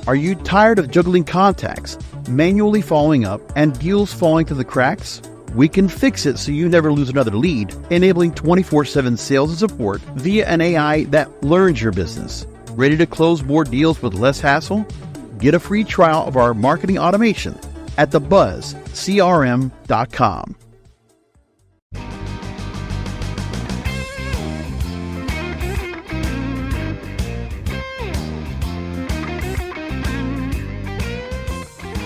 Are you tired of juggling contacts, manually following up, and deals falling through the cracks? We can fix it so you never lose another lead, enabling 24/7 sales and support via an AI that learns your business. Ready to close more deals with less hassle? Get a free trial of our marketing automation at thebuzzcrm.com.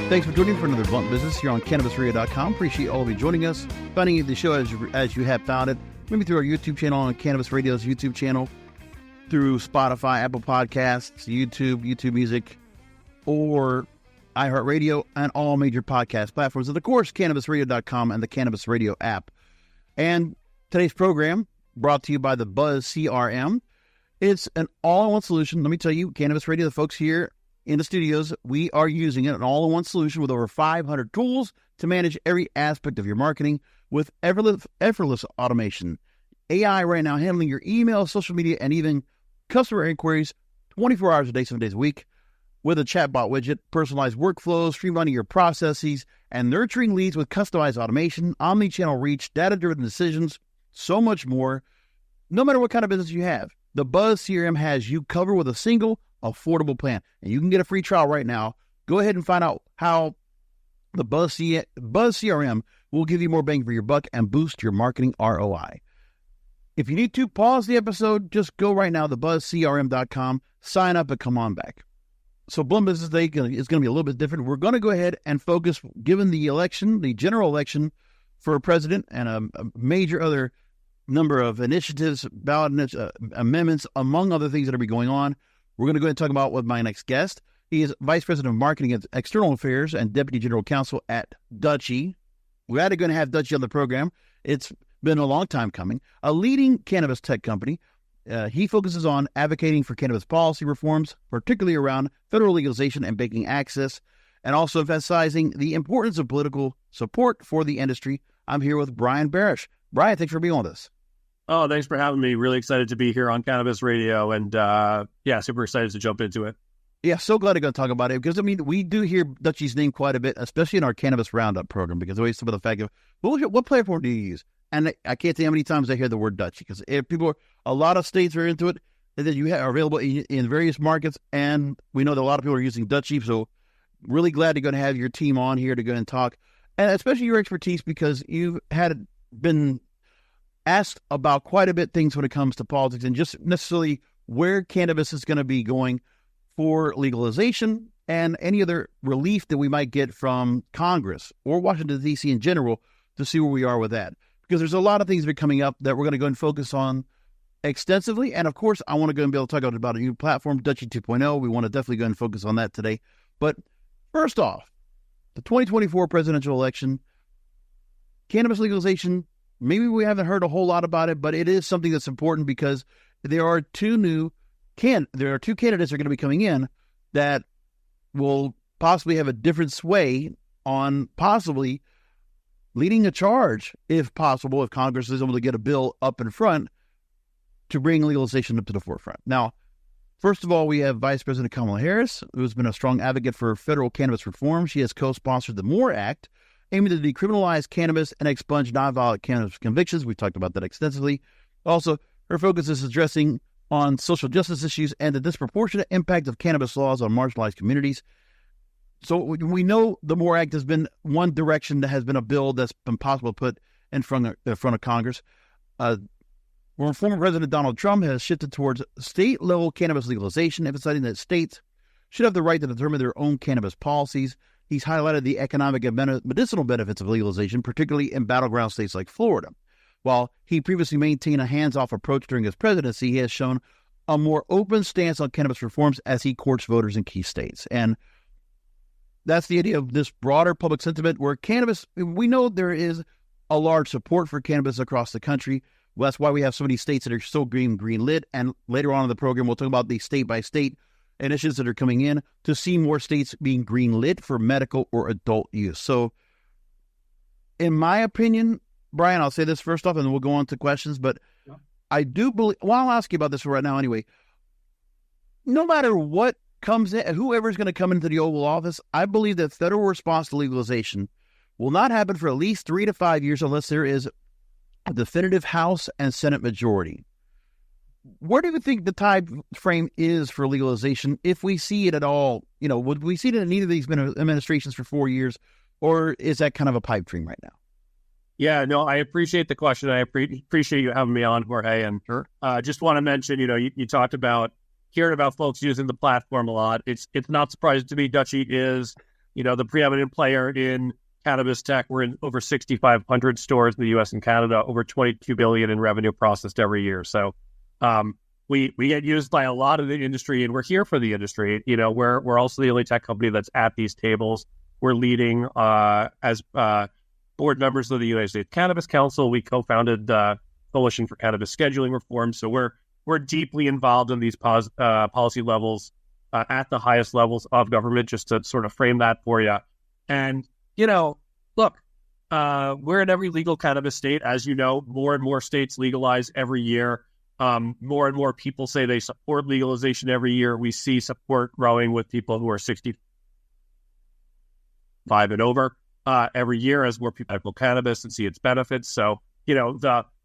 Thanks for joining for another Blunt Business here on CannabisRadio.com. Appreciate all of you joining us, finding the show as you have found it. Maybe through our YouTube channel on Cannabis Radio's YouTube channel, through Spotify, Apple Podcasts, YouTube Music, or iHeartRadio, and all major podcast platforms. And of course, CannabisRadio.com and the Cannabis Radio app. And today's program brought to you by the Buzz CRM. It's an all-in-one solution. Let me tell you, Cannabis Radio, the folks here in the studios, we are using it, an all-in-one solution with over 500 tools to manage every aspect of your marketing with effortless automation. AI right now handling your email, social media, and even customer inquiries 24 hours a day, 7 days a week with a chatbot widget, personalized workflows, streamlining your processes, and nurturing leads with customized automation, omni-channel reach, data-driven decisions, so much more. No matter what kind of business you have, the Buzz CRM has you covered with a single affordable plan, and you can get a free trial right now. Go ahead and find out how the Buzz CRM will give you more bang for your buck and boost your marketing ROI. If you need to pause the episode, just go right now to thebuzzcrm.com, sign up, and come on back. So Blunt Business Day is going to be a little bit different. We're going to go ahead and focus, given the election, the general election for president, and a major other number of initiatives, ballot amendments, among other things that are going on. We're going to go ahead and talk about with my next guest. He is Vice President of Marketing and External Affairs and Deputy General Counsel at Dutchie. We're going to have Dutchie on the program. It's been a long time coming. A leading cannabis tech company. He focuses on advocating for cannabis policy reforms, particularly around federal legalization and banking access, and also emphasizing the importance of political support for the industry. I'm here with Bryan Barash. Bryan, thanks for being on this. Oh, thanks for having me. Really excited to be here on Cannabis Radio, and super excited to jump into it. Yeah, so glad to go talk about it because, I mean, we do hear Dutchie's name quite a bit, especially in our Cannabis Roundup program, because always some of the fact of, what platform do you use? And I can't tell you how many times I hear the word Dutchie, because a lot of states are into it, and then you are available in various markets, and we know that a lot of people are using Dutchie, so really glad to go and have your team on here to go and talk, and especially your expertise, because you've been asked about quite a bit things when it comes to politics and just necessarily where cannabis is going to be going for legalization and any other relief that we might get from Congress or Washington, D.C. in general, to see where we are with that. Because there's a lot of things that are coming up that we're going to go and focus on extensively. And of course, I want to go and be able to talk about a new platform, Dutchie 2.0. We want to definitely go and focus on that today. But first off, the 2024 presidential election, cannabis legalization. Maybe we haven't heard a whole lot about it, but it is something that's important because there are two candidates that are going to be coming in that will possibly have a different sway on possibly leading a charge, if possible, if Congress is able to get a bill up in front to bring legalization up to the forefront. Now, first of all, we have Vice President Kamala Harris, who has been a strong advocate for federal cannabis reform. She has co-sponsored the MORE Act, aiming to decriminalize cannabis and expunge nonviolent cannabis convictions. We've talked about that extensively. Also, her focus is addressing on social justice issues and the disproportionate impact of cannabis laws on marginalized communities. So we know the MORE Act has been one direction that has been a bill that's been possible to put in front of Congress. Former President Donald Trump has shifted towards state-level cannabis legalization, emphasizing that states should have the right to determine their own cannabis policies. He's highlighted the economic and medicinal benefits of legalization, particularly in battleground states like Florida. While he previously maintained a hands-off approach during his presidency, he has shown a more open stance on cannabis reforms as he courts voters in key states. And that's the idea of this broader public sentiment where cannabis, we know there is a large support for cannabis across the country. Well, that's why we have so many states that are still green lit. And later on in the program, we'll talk about the state-by-state initiatives that are coming in to see more states being green lit for medical or adult use. So in my opinion, Bryan, I'll say this first off, and then we'll go on to questions, but I do believe, well, I'll ask you about this right now anyway. No matter what comes in, whoever's going to come into the Oval Office, I believe that federal response to legalization will not happen for at least 3 to 5 years unless there is a definitive House and Senate majority. Where do you think the time frame is for legalization, if we see it at all? Would we see it in either of these administrations for 4 years, or is that kind of a pipe dream right now? Yeah, no, I appreciate the question. I appreciate you having me on, Jorge. And just want to mention, you talked about hearing about folks using the platform a lot. It's not surprising to me. Dutchie is, the preeminent player in cannabis tech. We're in over 6,500 stores in the U.S. and Canada, over $22 billion in revenue processed every year. So we get used by a lot of the industry, and we're here for the industry. We're also the only tech company that's at these tables. We're leading as board members of the United States Cannabis Council. We co-founded the Coalition for Cannabis Scheduling Reform. So we're deeply involved in these policy levels at the highest levels of government, just to sort of frame that for you. And, look, we're in every legal cannabis state. As you know, more and more states legalize every year. More and more people say they support legalization every year. We see support growing with people who are 65 and over every year as more people medical cannabis and see its benefits. So,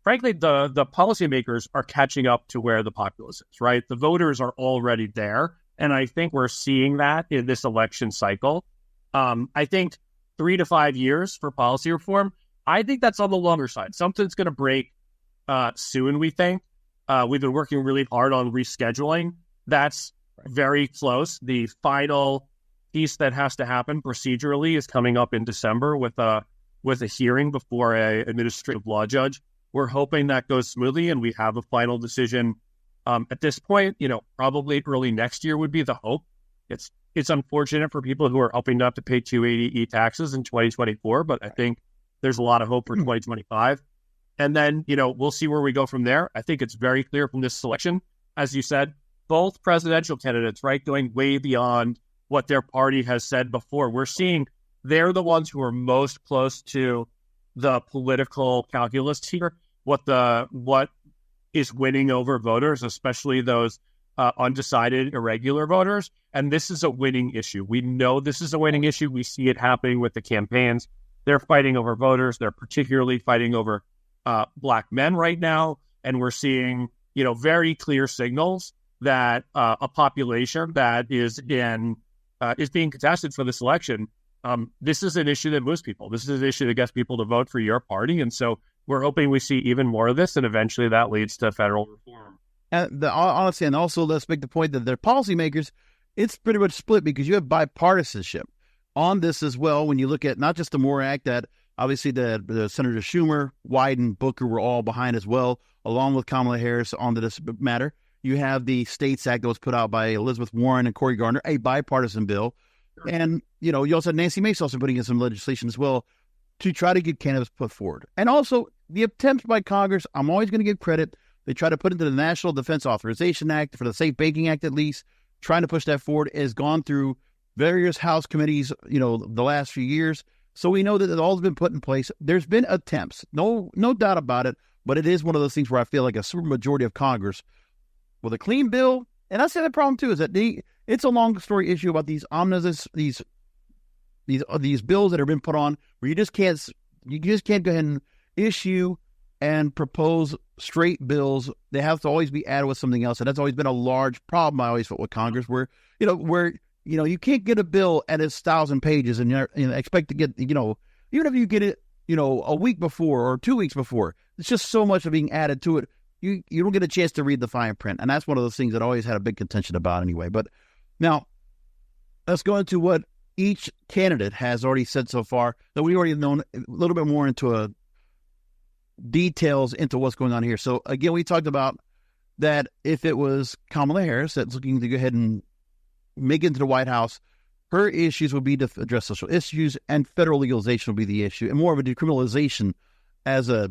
frankly, the policymakers are catching up to where the populace is, right? The voters are already there. And I think we're seeing that in this election cycle. I think 3 to 5 years for policy reform, I think that's on the longer side. Something's going to break soon, we think. We've been working really hard on rescheduling. That's very close. The final piece that has to happen procedurally is coming up in December with a hearing before a administrative law judge. We're hoping that goes smoothly and we have a final decision at this point. Probably early next year would be the hope. It's unfortunate for people who are hoping not to pay 280E taxes in 2024, but I think there's a lot of hope for 2025. And then, we'll see where we go from there. I think it's very clear from this selection, as you said, both presidential candidates, right, going way beyond what their party has said before. We're seeing they're the ones who are most close to the political calculus here, what is winning over voters, especially those undecided, irregular voters. And this is a winning issue. We know this is a winning issue. We see it happening with the campaigns. They're fighting over voters. They're particularly fighting over Black men right now. And we're seeing, very clear signals that a population that is being contested for this election. This is an issue that moves people. This is an issue that gets people to vote for your party. And so we're hoping we see even more of this, and eventually that leads to federal reform. And honestly, and also let's make the point that their policymakers, it's pretty much split because you have bipartisanship on this as well. When you look at not just the MORE Act that obviously the Senator Schumer, Wyden, Booker were all behind as well, along with Kamala Harris on this matter. You have the States Act that was put out by Elizabeth Warren and Cory Gardner, a bipartisan bill. And, you also had Nancy Mace also putting in some legislation as well to try to get cannabis put forward. And also the attempts by Congress, I'm always going to give credit. They try to put into the National Defense Authorization Act, for the Safe Banking Act at least, trying to push that forward. It has gone through various House committees, the last few years. So we know that it all has been put in place. There's been attempts, no doubt about it, but it is one of those things where I feel like a super majority of Congress with a clean bill. And I say the problem too is that it's a long story issue about these omnibus, these bills that have been put on where you just can't go ahead and issue and propose straight bills. They have to always be added with something else. And that's always been a large problem I always felt with Congress where you can't get a bill and it's 1,000 pages and you expect to get, even if you get it, a week before or 2 weeks before, it's just so much of being added to it. You don't get a chance to read the fine print. And that's one of those things that I always had a big contention about anyway. But now let's go into what each candidate has already said so far, that we already known a little bit more into details into what's going on here. So again, we talked about that if it was Kamala Harris that's looking to go ahead and make it into the White House, her issues would be to address social issues, and federal legalization will be the issue, and more of a decriminalization as a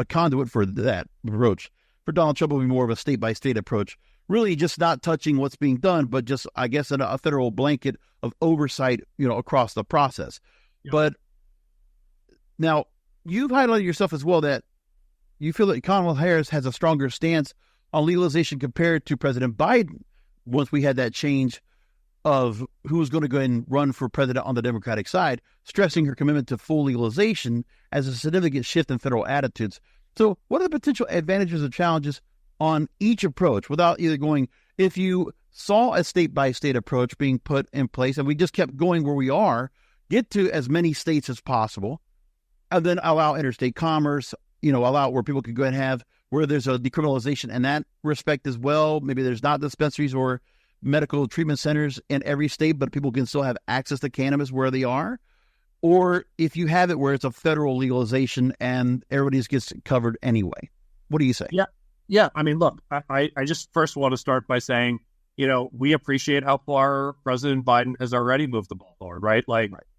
conduit for that approach. For Donald Trump, it will be more of a state-by-state approach, really just not touching what's being done, but just, I guess, a federal blanket of oversight, across the process. Yep. But now, you've highlighted yourself as well that you feel that Kamala Harris has a stronger stance on legalization compared to President Biden. once we had that change of who was going to go ahead and run for president on the Democratic side, stressing her commitment to full legalization as a significant shift in federal attitudes. So what are the potential advantages and challenges on each approach without either going, if you saw a state-by-state approach being put in place and we just kept going where we are, get to as many states as possible, and then allow interstate commerce, allow where people could go and have, where there's a decriminalization in that respect as well. Maybe there's not dispensaries or medical treatment centers in every state, but people can still have access to cannabis where they are. Or if you have it where it's a federal legalization and everybody gets covered anyway. What do you say? Yeah. I mean, look, I just first want to start by saying, we appreciate how far President Biden has already moved the ball forward, right?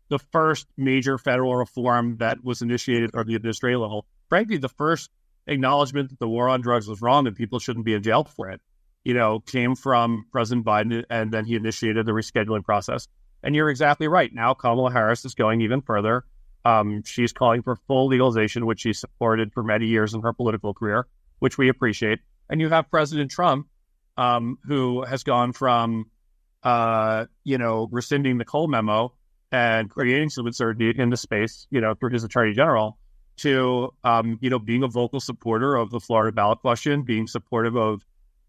The first major federal reform that was initiated at the administrative level, frankly, the first acknowledgement that the war on drugs was wrong and people shouldn't be in jail for it, came from President Biden, and then he initiated the rescheduling process. And you're exactly right. Now Kamala Harris is going even further. She's calling for full legalization, which she supported for many years in her political career, which we appreciate. And you have President Trump, who has gone from, rescinding the Cole memo and creating some uncertainty in the space, through his attorney general, to, being a vocal supporter of the Florida ballot question, being supportive of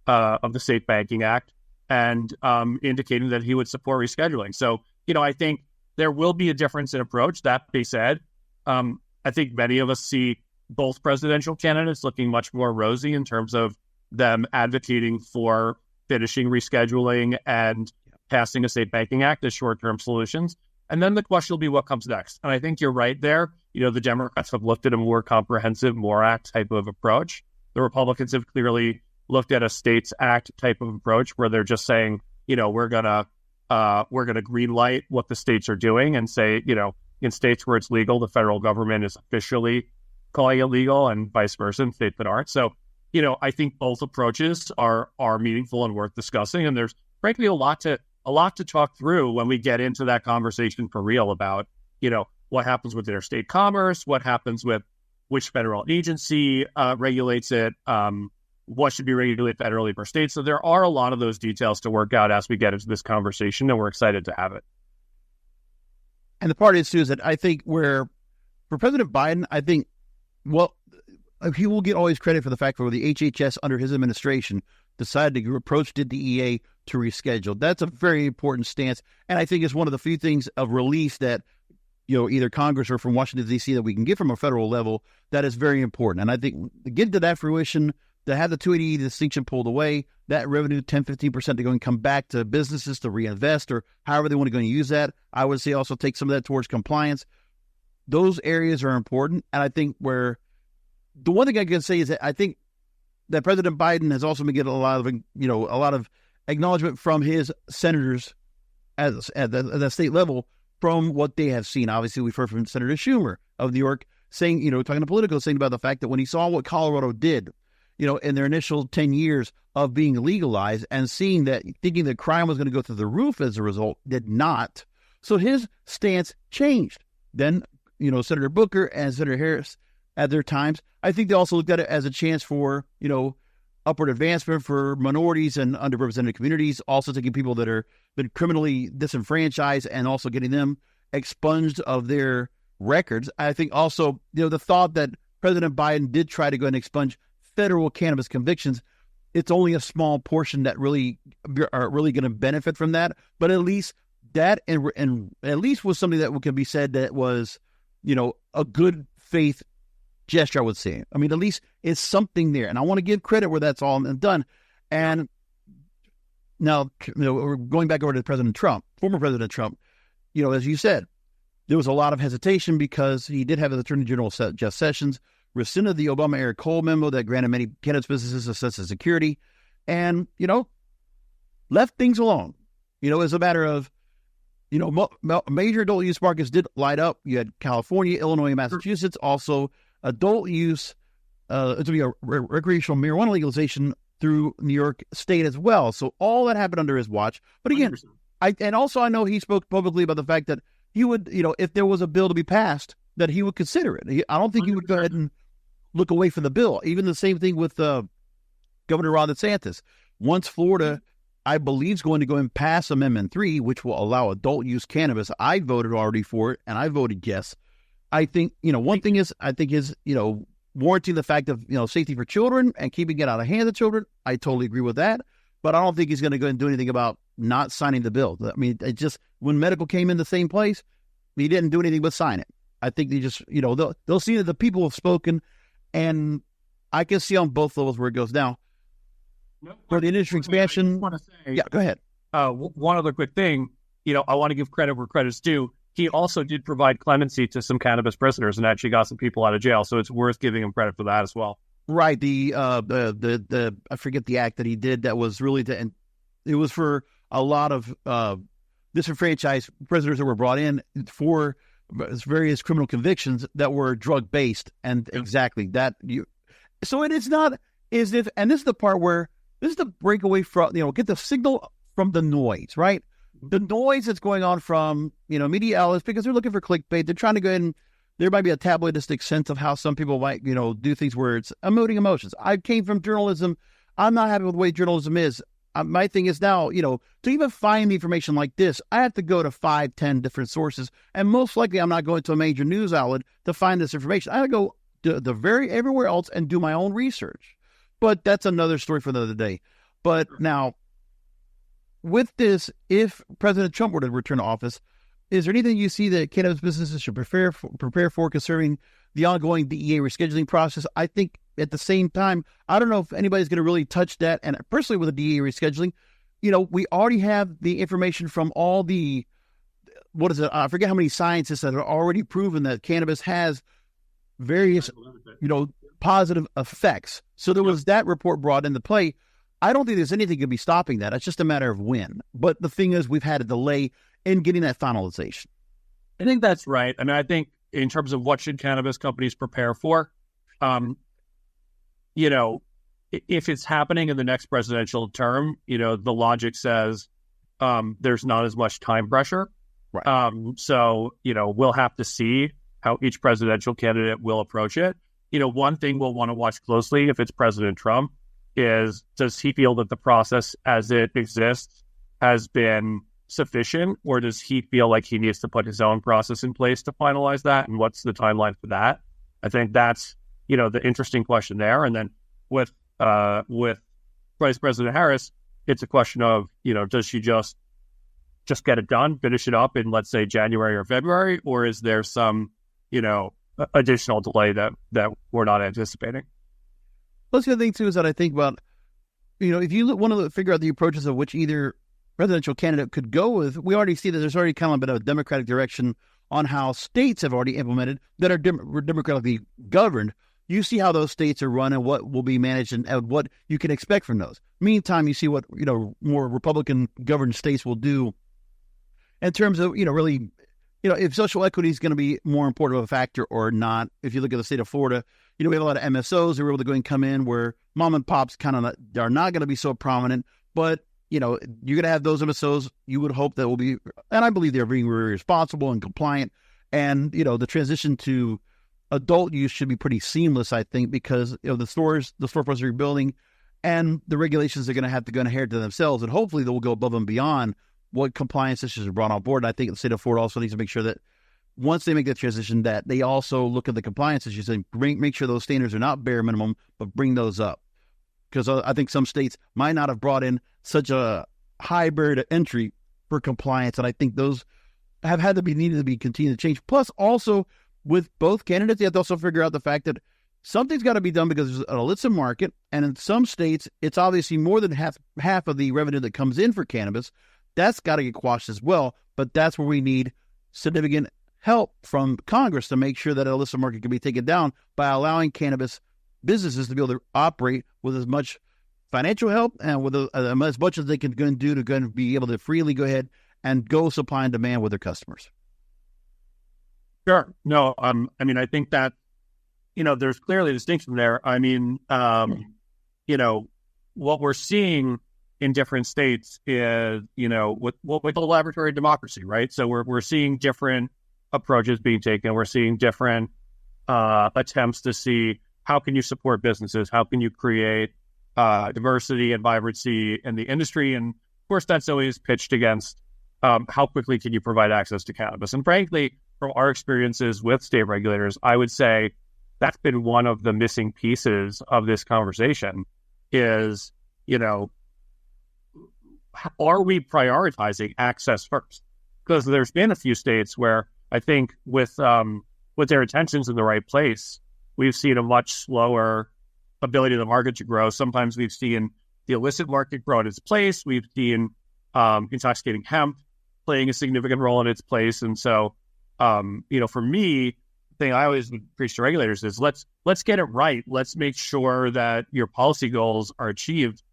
the Safe Banking Act, and indicating that he would support rescheduling. So, I think there will be a difference in approach. That being said, I think many of us see both presidential candidates looking much more rosy in terms of them advocating for finishing rescheduling and passing a Safe Banking Act as short-term solutions. And then the question will be what comes next. And I think you're right there. The Democrats have looked at a more comprehensive MORE Act type of approach. The Republicans have clearly looked at a States Act type of approach where they're just saying, we're gonna green light what the states are doing and say, in states where it's legal, the federal government is officially calling it legal, and vice versa in states that aren't. So, I think both approaches are meaningful and worth discussing. And there's frankly a lot to talk through when we get into that conversation for real about, what happens with interstate commerce, what happens with which federal agency regulates it, what should be regulated federally per state. So there are a lot of those details to work out as we get into this conversation, and we're excited to have it. And the part is, too, is that I think for President Biden, I think, he will get all his credit for the fact that the HHS under his administration decided to approach the DEA to reschedule. That's a very important stance. And I think it's one of the few things of release that, either Congress or from Washington, D.C. that we can get from a federal level that is very important. And I think to get to that fruition, to have the 280E distinction pulled away, that revenue, 10, 15% to go and come back to businesses to reinvest or however they want to go and use that. I would say also take some of that towards compliance. Those areas are important. And I think the one thing I can say is that I think that President Biden has also been getting a lot of acknowledgement from his senators at the state level from what they have seen. Obviously, we've heard from Senator Schumer of New York saying, talking to Politico, saying about the fact that when he saw what Colorado did, in their initial 10 years of being legalized and seeing that, thinking that crime was going to go through the roof as a result, did not. So his stance changed. Then, Senator Booker and Senator Harris at their times, I think they also looked at it as a chance for, upward advancement for minorities and underrepresented communities, also taking people that are been criminally disenfranchised and also getting them expunged of their records. I think also, the thought that President Biden did try to go and expunge federal cannabis convictions, it's only a small portion that really are really going to benefit from that. But at least that, and at least was something that can be said that was, a good faith gesture, I would say. I mean, at least it's something there. And I want to give credit where that's all done. And now, we're going back over to President Trump, former President Trump, as you said, there was a lot of hesitation because he did have his Attorney General, Jeff Sessions, rescinded the Obama-era Cole memo that granted many cannabis businesses a sense of security and, left things alone. As a matter of, major adult use markets did light up. You had California, Illinois, and Massachusetts. Also, adult use, to be a recreational marijuana legalization through New York State as well. So all that happened under his watch. But again, 100%. I know he spoke publicly about the fact that he would, if there was a bill to be passed, that he would consider it. I don't think 100%. He would go ahead and look away from the bill. Even the same thing with Governor Ron DeSantis. Once Florida I believe is going to go and pass Amendment 3, which will allow adult use cannabis. I voted already for it, and I voted yes. I think, one thing is, warranting the fact of, safety for children and keeping it out of hands of children. I totally agree with that. But I don't think he's going to go and do anything about not signing the bill. I mean, it just, when medical came in the same place, he didn't do anything but sign it. I think they just, they'll see that the people have spoken, and I can see on both levels where it goes now. For the industry expansion, yeah, go ahead. One other quick thing, I want to give credit where credit's due. He also did provide clemency to some cannabis prisoners and actually got some people out of jail. So it's worth giving him credit for that as well. Right. The I forget the act that he did that was really and it was for a lot of disenfranchised prisoners that were brought in for various criminal convictions that were drug based, and exactly that so it is not as if, and this is the part where this is the breakaway from, get the signal from the noise, right? The noise that's going on from, media outlets, because they're looking for clickbait. They're trying to go in. There might be a tabloidistic sense of how some people might, do things where it's emoting emotions. I came from journalism. I'm not happy with the way journalism is. My thing is now, to even find the information like this, I have to go to 5, 10 different sources. And most likely I'm not going to a major news outlet to find this information. I have to go to everywhere else and do my own research. But that's another story for another day. But now, with this, if President Trump were to return to office, is there anything you see that cannabis businesses should prepare for concerning the ongoing DEA rescheduling process? I think at the same time, I don't know if anybody's going to really touch that. And personally, with the DEA rescheduling, we already have the information from all the, I forget how many scientists that are already proven that cannabis has various, positive effects. So there was that report brought into play. I don't think there's anything going to be stopping that. It's just a matter of when. But the thing is, we've had a delay in getting that finalization. I think that's right. I mean, I think in terms of what should cannabis companies prepare for, if it's happening in the next presidential term, the logic says there's not as much time pressure. Right. So, we'll have to see how each presidential candidate will approach it. One thing we'll want to watch closely if it's President Trump is, does he feel that the process as it exists has been sufficient, or does he feel like he needs to put his own process in place to finalize that? And what's the timeline for that? I think that's, the interesting question there. And then with Vice President Harris, it's a question of, does she just get it done, finish it up in, let's say, January or February, or is there some, additional delay that we're not anticipating? Plus, the other thing, too, is that I think about, if you want to figure out the approaches of which either presidential candidate could go with, we already see that there's already kind of been a Democratic direction on how states have already implemented that are democratically governed. You see how those states are run and what will be managed and what you can expect from those. Meantime, you see what, more Republican governed states will do in terms of, really, if social equity is going to be more important of a factor or not. If you look at the state of Florida, we have a lot of MSOs that are able to go and come in where mom and pops kind of are not going to be so prominent. But, you're going to have those MSOs you would hope that will be, and I believe they're being very responsible and compliant. And, the transition to adult use should be pretty seamless, I think, because, the storefronts are rebuilding and the regulations are going to have to go and adhere to themselves. And hopefully they will go above and beyond what compliance issues are brought on board. And I think the state of Florida also needs to make sure that once they make that transition, that they also look at the compliance issues and make sure those standards are not bare minimum, but bring those up. Because I think some states might not have brought in such a high barrier to entry for compliance. And I think those have had to be needed to be continued to change. Plus, also with both candidates, you have to also figure out the fact that something's got to be done because there's an illicit market. And in some states, it's obviously more than half of the revenue that comes in for cannabis. That's got to get quashed as well. But that's where we need significant help from Congress to make sure that an illicit market can be taken down by allowing cannabis businesses to be able to operate with as much financial help and with as much as they can go and do to go and be able to freely go ahead and go supply and demand with their customers. Sure. No, I mean, I think that, there's clearly a distinction there. I mean, what we're seeing in different states is, with what we call laboratory democracy, right? So we're seeing different approaches being taken. We're seeing different attempts to see how can you support businesses? How can you create diversity and vibrancy in the industry? And Of course, that's always pitched against how quickly can you provide access to cannabis. And frankly, from our experiences with state regulators, I would say that's been one of the missing pieces of this conversation is, are we prioritizing access first? Because there's been a few states where I think with their intentions in the right place, we've seen a much slower ability of the market to grow. Sometimes we've seen the illicit market grow in its place. We've seen intoxicating hemp playing a significant role in its place. And so, for me, the thing I always would preach to regulators is let's get it right. Let's make sure that your policy goals are achieved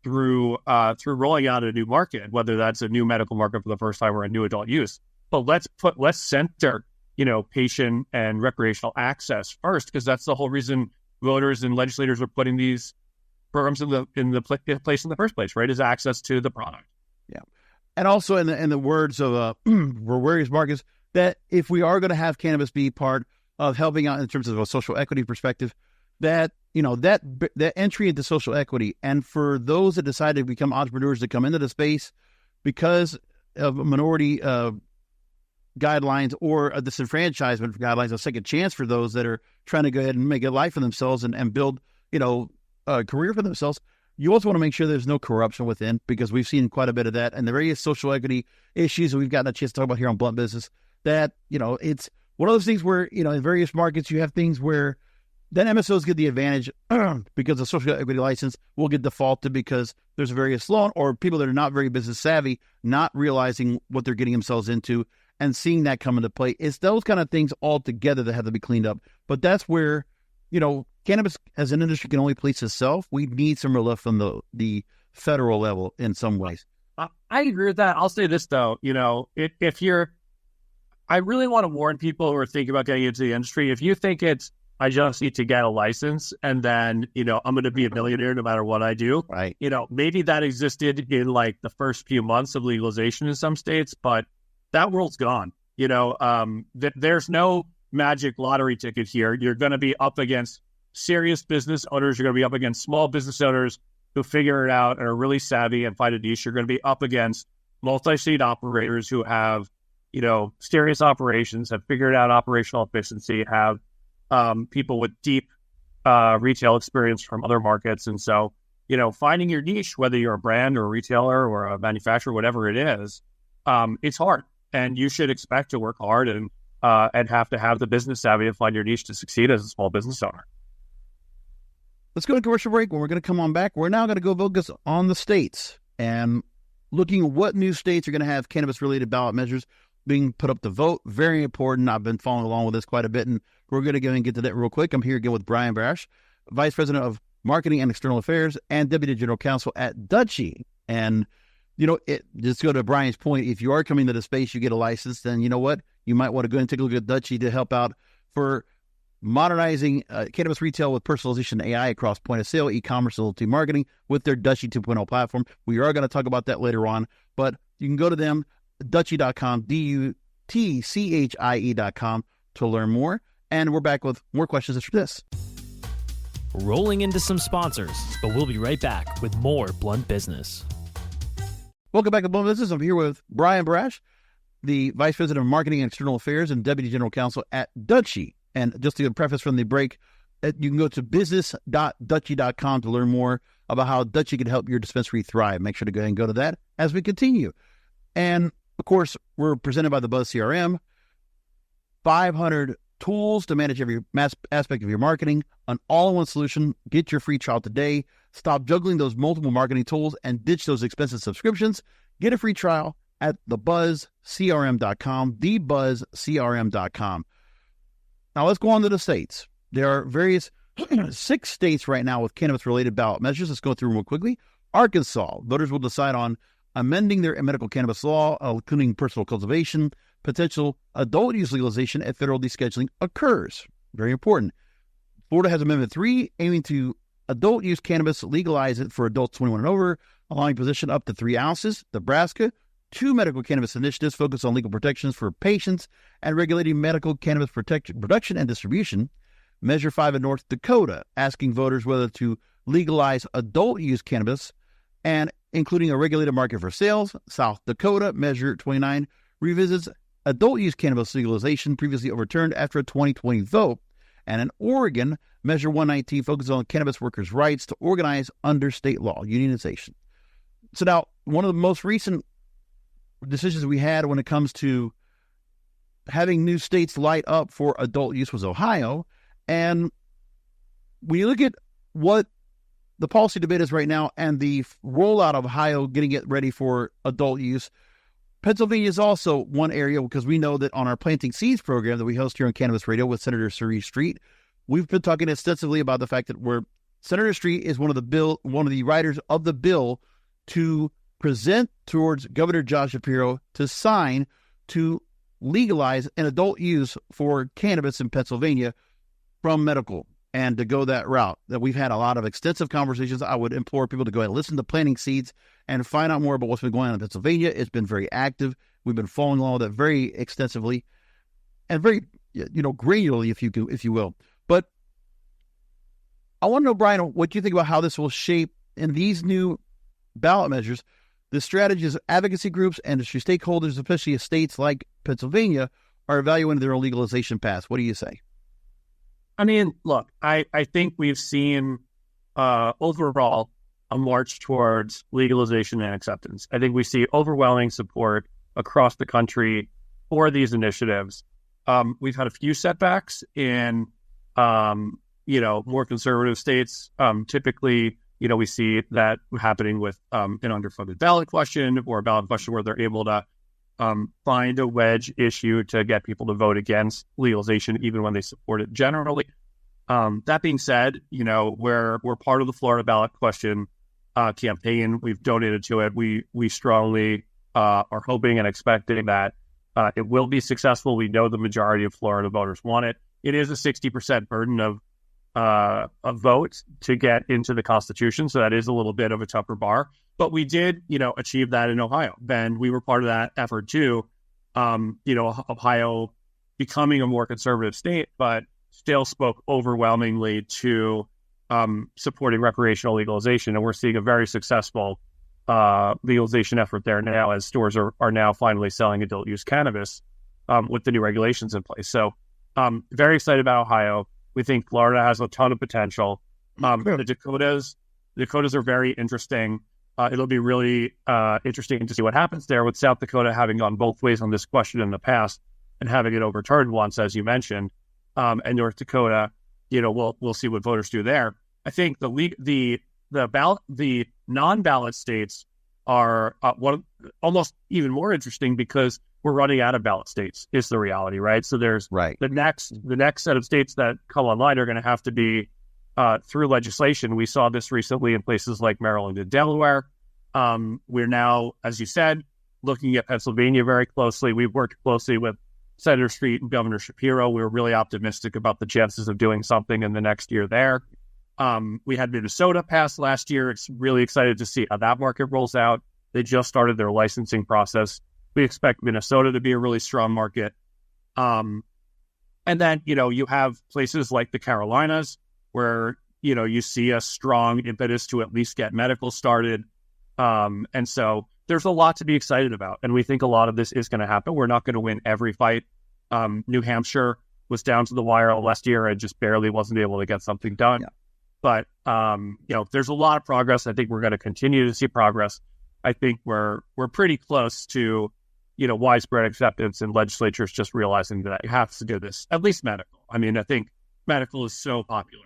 through rolling out a new market, whether that's a new medical market for the first time or a new adult use. But let's center, patient and recreational access first, because that's the whole reason voters and legislators are putting these programs in the place in the first place, right? Is access to the product. Yeah, and also in the words of various markets, that if we are going to have cannabis be part of helping out in terms of a social equity perspective, that that entry into social equity, and for those that decide to become entrepreneurs to come into the space because of minority guidelines or a disenfranchisement guidelines, a second chance for those that are trying to go ahead and make a life for themselves and build, a career for themselves. You also want to make sure there's no corruption within, because we've seen quite a bit of that and the various social equity issues that we've gotten a chance to talk about here on Blunt Business, that, it's one of those things where, in various markets, you have things where then MSOs get the advantage because the social equity license will get defaulted because there's a various loan, or people that are not very business savvy, not realizing what they're getting themselves into and seeing that come into play. It's those kind of things all together that have to be cleaned up. But that's where, cannabis as an industry can only police itself. We need some relief from the federal level in some ways. I agree with that. I'll say this, though. I really want to warn people who are thinking about getting into the industry. If you think I just need to get a license and then, I'm going to be a millionaire no matter what I do. Right. Maybe that existed in like the first few months of legalization in some states, but that world's gone. There's no magic lottery ticket here. You're going to be up against serious business owners. You're going to be up against small business owners who figure it out and are really savvy and find a niche. You're going to be up against multi-state operators who have, serious operations, have figured out operational efficiency, have people with deep retail experience from other markets. And so, finding your niche, whether you're a brand or a retailer or a manufacturer, whatever it is, it's hard. And you should expect to work hard and have to have the business savvy to find your niche to succeed as a small business owner. Let's go to commercial break. When we're going to come on back, we're now going to go focus on the states and looking at what new states are going to have cannabis-related ballot measures being put up to vote. Very important. I've been following along with this quite a bit, and we're going to go and get to that real quick. I'm here again with Bryan Barash, Vice President of Marketing and External Affairs and Deputy General Counsel at Dutchie. And, just go to Brian's point, if you are coming to the space, you get a license, then you know what? You might want to go and take a look at Dutchie to help out for modernizing cannabis retail with personalization and AI across point of sale, e-commerce, and loyalty marketing with their Dutchie 2.0 platform. We are going to talk about that later on, but you can go to them, Dutchie.com, DUTCHIE.com to learn more. And we're back with more questions after this. Rolling into some sponsors, but we'll be right back with more Blunt Business. Welcome back to Blunt Business. I'm here with Bryan Barash, the Vice President of Marketing and External Affairs and Deputy General Counsel at Dutchie. And just to preface from the break, you can go to business.dutchie.com to learn more about how Dutchie can help your dispensary thrive. Make sure to go ahead and go to that as we continue. And, of course, we're presented by the Buzz CRM, 500 tools to manage every aspect of your marketing, an all-in-one solution. Get your free trial today. Stop juggling those multiple marketing tools and ditch those expensive subscriptions. Get a free trial at thebuzzcrm.com, thebuzzcrm.com. Now let's go on to the states. There are various 6 states right now with cannabis-related ballot measures. Let's go through them real quickly. Arkansas, voters will decide on amending their medical cannabis law, including personal cultivation, potential adult use legalization if federal descheduling occurs. Very important. Florida has Amendment 3, aiming to adult use cannabis, legalize it for adults 21 and over, allowing possession up to 3 ounces. Nebraska, 2 medical cannabis initiatives focus on legal protections for patients and regulating medical cannabis production and distribution. Measure 5 in North Dakota, asking voters whether to legalize adult use cannabis. And including a regulated market for sales. South Dakota, Measure 29, revisits adult use cannabis legalization previously overturned after a 2020 vote. And in Oregon, Measure 119 focuses on cannabis workers' rights to organize under state law, unionization. So now, one of the most recent decisions we had when it comes to having new states light up for adult use was Ohio. And when you look at what the policy debate is right now and the rollout of Ohio getting it ready for adult use, Pennsylvania is also one area, because we know that on our Planting Seeds program that we host here on Cannabis Radio with Senator Cerise Street, we've been talking extensively about the fact that Senator Street is one of the writers of the bill to present towards Governor Josh Shapiro to sign to legalize an adult use for cannabis in Pennsylvania from medical, and to go that route. That we've had a lot of extensive conversations. I would implore people to go ahead and listen to Planting Seeds and find out more about what's been going on in Pennsylvania. It's been very active. We've been following along with it very extensively and very, granularly, if you will. But I want to know, Bryan, what you think about how this will shape in these new ballot measures the strategies advocacy groups and industry stakeholders, especially states like Pennsylvania, are evaluating their legalization paths. What do you say? I mean, look, I think we've seen overall a march towards legalization and acceptance. I think we see overwhelming support across the country for these initiatives. We've had a few setbacks in, more conservative states. Typically, we see that happening with an underfunded ballot question or a ballot question where they're able to find a wedge issue to get people to vote against legalization, even when they support it generally. That being said, we're part of the Florida ballot question campaign. We've donated to it. We strongly are hoping and expecting that it will be successful. We know the majority of Florida voters want it. It is a 60% burden of votes to get into the Constitution, so that is a little bit of a tougher bar. But we did, achieve that in Ohio, and we were part of that effort too. Ohio becoming a more conservative state, but still spoke overwhelmingly to supporting recreational legalization, and we're seeing a very successful legalization effort there now, as stores are now finally selling adult use cannabis with the new regulations in place. So, very excited about Ohio. We think Florida has a ton of potential. The Dakotas are very interesting. It'll be really interesting to see what happens there, with South Dakota having gone both ways on this question in the past and having it overturned once, as you mentioned. And North Dakota, we'll see what voters do there. I think the non-ballot states are almost even more interesting, because we're running out of ballot states is the reality, right? So there's the next set of states that come online are going to have to be through legislation. We saw this recently in places like Maryland and Delaware. We're now, as you said, looking at Pennsylvania very closely. We've worked closely with Senator Street and Governor Shapiro. We were really optimistic about the chances of doing something in the next year there. We had Minnesota pass last year. It's really excited to see how that market rolls out. They just started their licensing process. We expect Minnesota to be a really strong market. And then, you have places like the Carolinas where, you see a strong impetus to at least get medical started. And so there's a lot to be excited about. And we think a lot of this is going to happen. We're not going to win every fight. New Hampshire was down to the wire last year and just barely wasn't able to get something done. Yeah. But, there's a lot of progress. I think we're going to continue to see progress. I think we're pretty close to, widespread acceptance, and legislatures just realizing that you have to do this, at least medical. I mean, I think medical is so popular.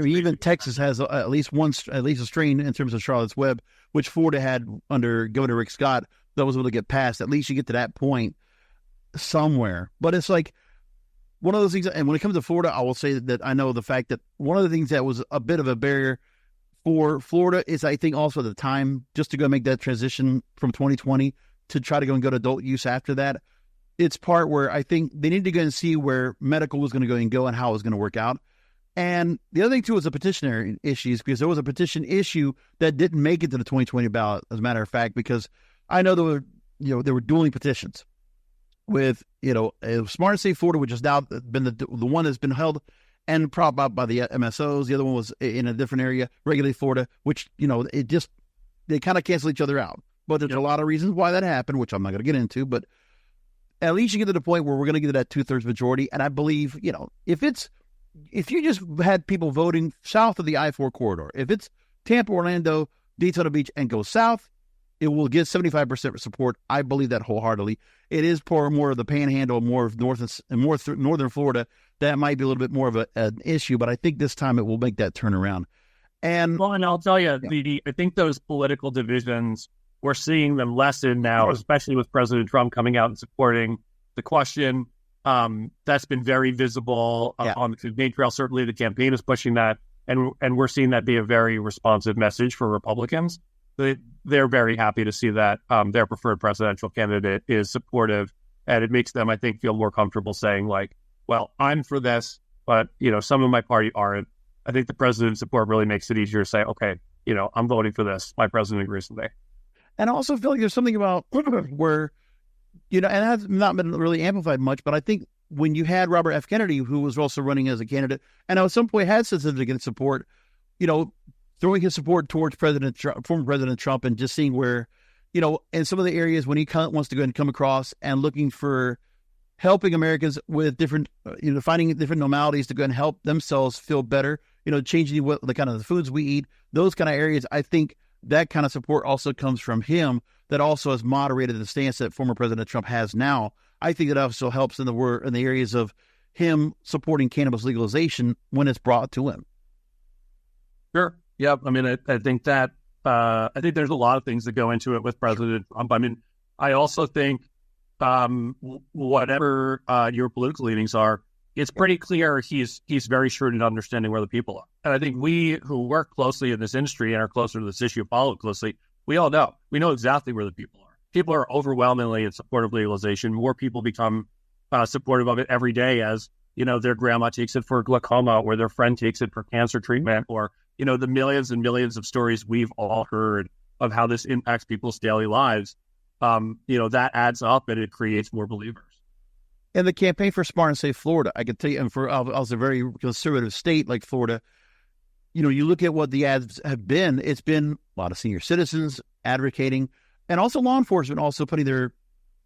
Even Texas has at least a strain in terms of Charlotte's Web, which Florida had under Governor Rick Scott, that was able to get passed. At least you get to that point somewhere. But it's like one of those things. And when it comes to Florida, I will say that I know the fact that one of the things that was a bit of a barrier for Florida is, I think, also the time just to go make that transition from 2020 to try to go to adult use after that. It's part where I think they need to go and see where medical was going to go and how it was going to work out. And the other thing, too, is the petitionary issues, because there was a petition issue that didn't make it to the 2020 ballot, as a matter of fact, because I know there were dueling petitions with, Smart and Safe Florida, which has now been the one that's been held and propped up by the MSOs. The other one was in a different area, Regulate Florida, which, it just they kind of cancel each other out. But there's a lot of reasons why that happened, which I'm not going to get into. But at least you get to the point where we're going to get to that 2/3 majority. And I believe, if you just had people voting south of the I-4 corridor, if it's Tampa, Orlando, Daytona Beach, and go south, it will get 75% support. I believe that wholeheartedly. It is more of the Panhandle, more of northern Florida. That might be a little bit more of an issue, but I think this time it will make that turnaround. And I'll tell you, I think those political divisions, we're seeing them lessen now, especially with President Trump coming out and supporting the question. That's been very visible on the campaign trail. Certainly the campaign is pushing that, and we're seeing that be a very responsive message for Republicans. They're very happy to see that their preferred presidential candidate is supportive, and it makes them, I think, feel more comfortable saying, like, well, I'm for this, but, some of my party aren't. I think the president's support really makes it easier to say, okay, I'm voting for this. My president agrees with me. And I also feel like there's something about where, and it has not been really amplified much, but I think when you had Robert F. Kennedy, who was also running as a candidate, and at some point had significant support, throwing his support towards former President Trump, and just seeing where, in some of the areas when he wants to go and come across and looking for helping Americans with different, finding different normalities to go and help themselves feel better, changing the kind of the foods we eat, those kind of areas. I think that kind of support also comes from him, that also has moderated the stance that former President Trump has now. I think it also helps in the areas of him supporting cannabis legalization when it's brought to him. Sure. Yep. I mean, I think that I think there's a lot of things that go into it with President Trump. I mean, I also think whatever your political leanings are, it's pretty clear he's very shrewd in understanding where the people are. And I think we who work closely in this industry and are closer to this issue, follow it closely, we all know. We know exactly where the people are. People are overwhelmingly in support of legalization. More people become supportive of it every day as, their grandma takes it for glaucoma, or their friend takes it for cancer treatment, or, the millions and millions of stories we've all heard of how this impacts people's daily lives. That adds up and it creates more believers. And the campaign for Smart and Safe Florida, I can tell you, and for us a very conservative state like Florida, you look at what the ads have been, it's been a lot of senior citizens advocating, and also law enforcement also putting their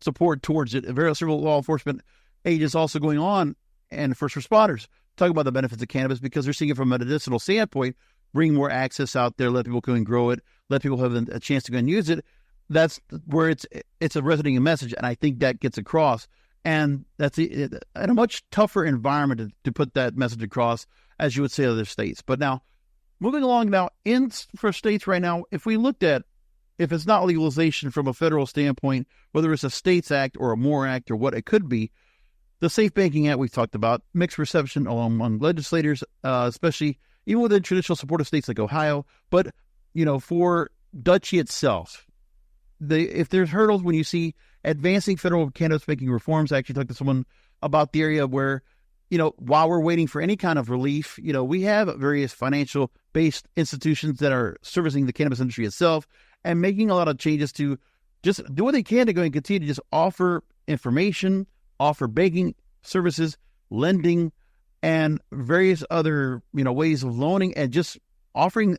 support towards it. Various several law enforcement agents also going on, and first responders talking about the benefits of cannabis because they're seeing it from a medicinal standpoint, bring more access out there, let people go and grow it, let people have a chance to go and use it. That's where it's a resonating message, and I think that gets across. And that's in a much tougher environment to put that message across, as you would say other states. But now, moving along now, for states right now, if we looked at, if it's not legalization from a federal standpoint, whether it's a States Act or a MORE Act or what it could be, the Safe Banking Act we've talked about, mixed reception among legislators, especially even within traditional supportive states like Ohio. But, for Dutchie itself, if there's hurdles when you see advancing federal cannabis banking reforms, I actually talked to someone about the area where, while we're waiting for any kind of relief, we have various financial-based institutions that are servicing the cannabis industry itself and making a lot of changes to just do what they can to go and continue to just offer information, offer banking services, lending, and various other, ways of loaning, and just offering,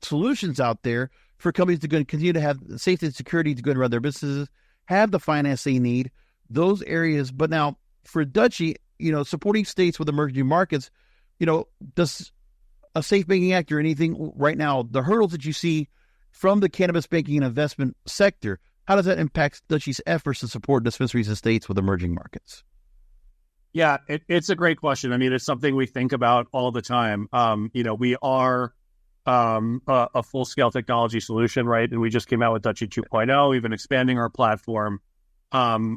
solutions out there for companies to go and continue to have safety and security to go and run their businesses, have the finance they need, those areas. But now for Dutchie, supporting states with emerging markets, does a Safe Banking Act or anything right now, the hurdles that you see from the cannabis banking and investment sector, how does that impact Dutchie's efforts to support dispensaries and states with emerging markets? Yeah, it's a great question. I mean, it's something we think about all the time. We are a full-scale technology solution, right? And we just came out with Dutchie 2.0. We've been expanding our platform.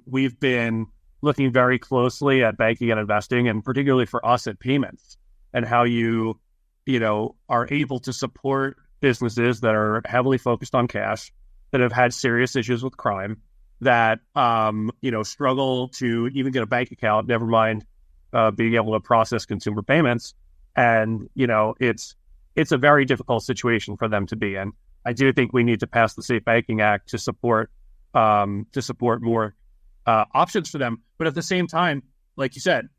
We've been looking very closely at banking and investing, and particularly for us at payments, and how you are able to support businesses that are heavily focused on cash, that have had serious issues with crime, that struggle to even get a bank account, never mind being able to process consumer payments. And it's a very difficult situation for them to be in. I do think we need to pass the Safe Banking Act to support more options for them. But at the same time, like you said,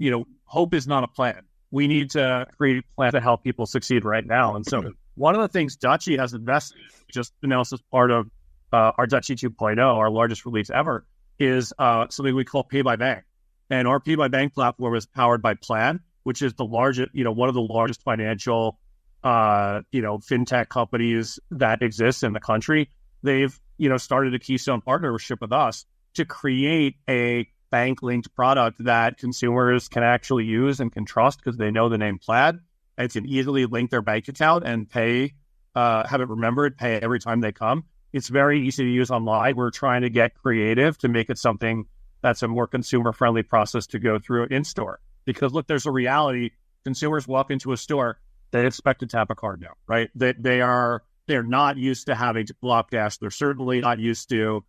hope is not a plan. We need to create a plan to help people succeed right now. And so one of the things Dutchie has invested, just announced as part of our Dutchie 2.0, our largest release ever, is something we call Pay by Bank. And our Pay by Bank platform is powered by Plan, which is the largest, one of the largest financial, fintech companies that exists in the country. They've, started a keystone partnership with us to create a bank-linked product that consumers can actually use and can trust because they know the name Plaid. And can easily link their bank account and pay, have it remembered, pay every time they come. It's very easy to use online. We're trying to get creative to make it something that's a more consumer-friendly process to go through in-store. Because look, there's a reality. Consumers walk into a store, they expect to tap a card now, right? They're not used to having to pull out cash. They're certainly not used to